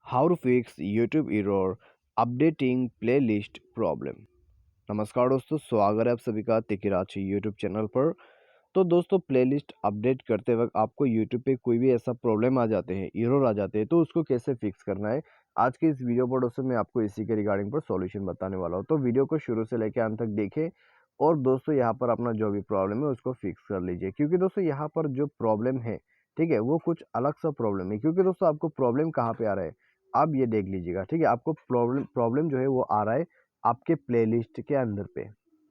How to fix YouTube error updating playlist problem. नमस्कार दोस्तों, स्वागत है आप सभी का तिकिराची यूट्यूब चैनल पर। तो दोस्तों, प्लेलिस्ट अपडेट करते वक्त आपको यूट्यूब पे कोई भी ऐसा प्रॉब्लम आ जाते हैं, एरर आ जाते हैं, तो उसको कैसे फिक्स करना है, आज के इस वीडियो पर दोस्तों मैं आपको इसी के रिगार्डिंग पर सॉल्यूशन बताने वाला हूँ। तो वीडियो को शुरू से लेकर अंत तक देखें और दोस्तों यहाँ पर अपना जो भी प्रॉब्लम है उसको फिक्स कर लीजिए, क्योंकि दोस्तों यहाँ पर जो प्रॉब्लम है, ठीक है, वो कुछ अलग सा प्रॉब्लम है। क्योंकि दोस्तों आपको प्रॉब्लम कहाँ पे आ रहा है, आप ये देख लीजिएगा, ठीक है। आपको प्रॉब्लम प्रॉब्लम जो है वो आ रहा है आपके प्लेलिस्ट के अंदर पे,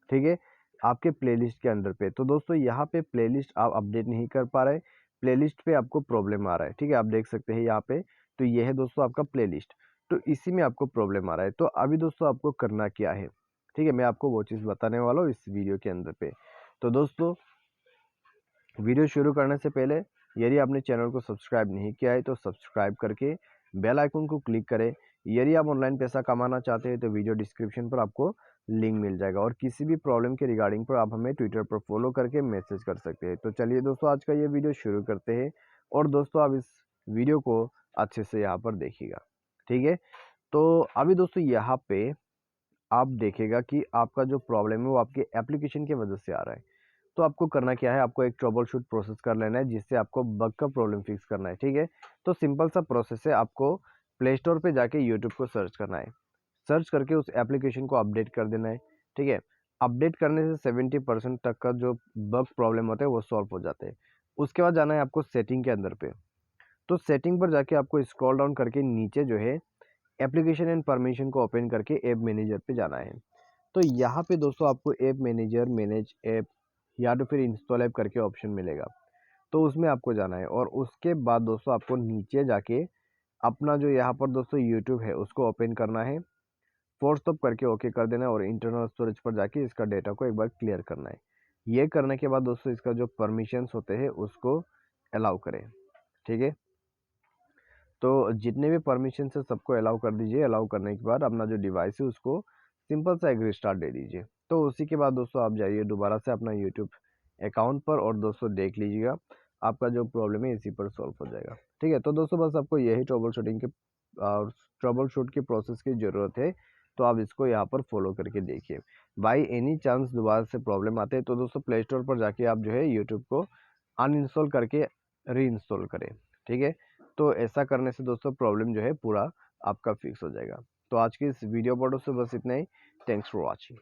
ठीक है, आपके प्लेलिस्ट के अंदर पे। तो दोस्तों यहाँ पे प्लेलिस्ट आप अपडेट नहीं कर पा रहे, प्लेलिस्ट पे आपको प्रॉब्लम आ रहा है, ठीक है। आप देख सकते हैं यहाँ पे, तो ये है दोस्तों आपका प्लेलिस्ट, तो इसी में आपको प्रॉब्लम आ रहा है। तो अभी दोस्तों आपको करना क्या है, ठीक है, मैं आपको वो चीज़ बताने वाला हूँ इस वीडियो के अंदर पे। तो दोस्तों, वीडियो शुरू करने से पहले यदि आपने चैनल को सब्सक्राइब नहीं किया है तो सब्सक्राइब करके बेल आइकन को क्लिक करें। यदि आप ऑनलाइन पैसा कमाना चाहते हैं तो वीडियो डिस्क्रिप्शन पर आपको लिंक मिल जाएगा, और किसी भी प्रॉब्लम के रिगार्डिंग पर आप हमें ट्विटर पर फॉलो करके मैसेज कर सकते हैं। तो चलिए दोस्तों, आज का ये वीडियो शुरू करते हैं, और दोस्तों आप इस वीडियो को अच्छे से यहाँ पर देखिएगा, ठीक है। तो अभी दोस्तों यहाँ पे आप देखेगा कि आपका जो प्रॉब्लम है वो आपके एप्लीकेशन की वजह से आ रहा है। तो आपको करना क्या है, आपको एक ट्रबल शूट प्रोसेस कर लेना है, जिससे आपको बग का प्रॉब्लम फिक्स करना है, ठीक है। तो सिंपल सा प्रोसेस है, आपको प्ले स्टोर पे जाके यूट्यूब को सर्च करना है, सर्च करके उस एप्लीकेशन को अपडेट कर देना है, ठीक है। अपडेट करने से 70% तक का जो बग प्रॉब्लम होता है वो सॉल्व हो जाते हैं। उसके बाद जाना है आपको सेटिंग के अंदर पे। तो सेटिंग पर जाके आपको स्क्रॉल डाउन करके नीचे जो है एप्लीकेशन एंड परमिशन को ओपन करके ऐप मैनेजर पे जाना है। तो यहाँ पे दोस्तों आपको ऐप मैनेजर, मैनेज ऐप या तो फिर इंस्टॉल ऐप करके ऑप्शन मिलेगा, तो उसमें आपको जाना है। और उसके बाद दोस्तों आपको नीचे जाके अपना जो यहाँ पर दोस्तों यूट्यूब है उसको ओपन करना है, फोर्स स्टॉप करके ओके कर देना है, और इंटरनल स्टोरेज पर जाके इसका डेटा को एक बार क्लियर करना है। ये करने के बाद दोस्तों इसका जो परमिशंस होते हैं उसको अलाउ करें, ठीक है। तो जितने भी परमिशन है सबको अलाउ कर दीजिए। अलाउ करने के बाद अपना जो डिवाइस है उसको सिंपल सा एक रिस्टार्ट दे दीजिए। तो उसी के बाद दोस्तों आप जाइए दोबारा से अपना यूट्यूब अकाउंट पर, और दोस्तों देख लीजिएगा आपका जो प्रॉब्लम है इसी पर सॉल्व हो जाएगा, ठीक है। तो दोस्तों बस आपको यही ट्रबल शूटिंग के ट्रबल शूट की प्रोसेस की ज़रूरत है, तो आप इसको यहाँ पर फॉलो करके देखिए। बाई एनी चांस दोबारा से प्रॉब्लम आते हैं तो दोस्तों प्ले स्टोर पर जाके आप जो है यूट्यूब को अनइंस्टॉल करके री इंस्टॉल करें, ठीक है। तो ऐसा करने से दोस्तों प्रॉब्लम जो है पूरा आपका फिक्स हो जाएगा। तो आज की इस वीडियो पर दोस्तों बस इतना ही। Thanks for watching.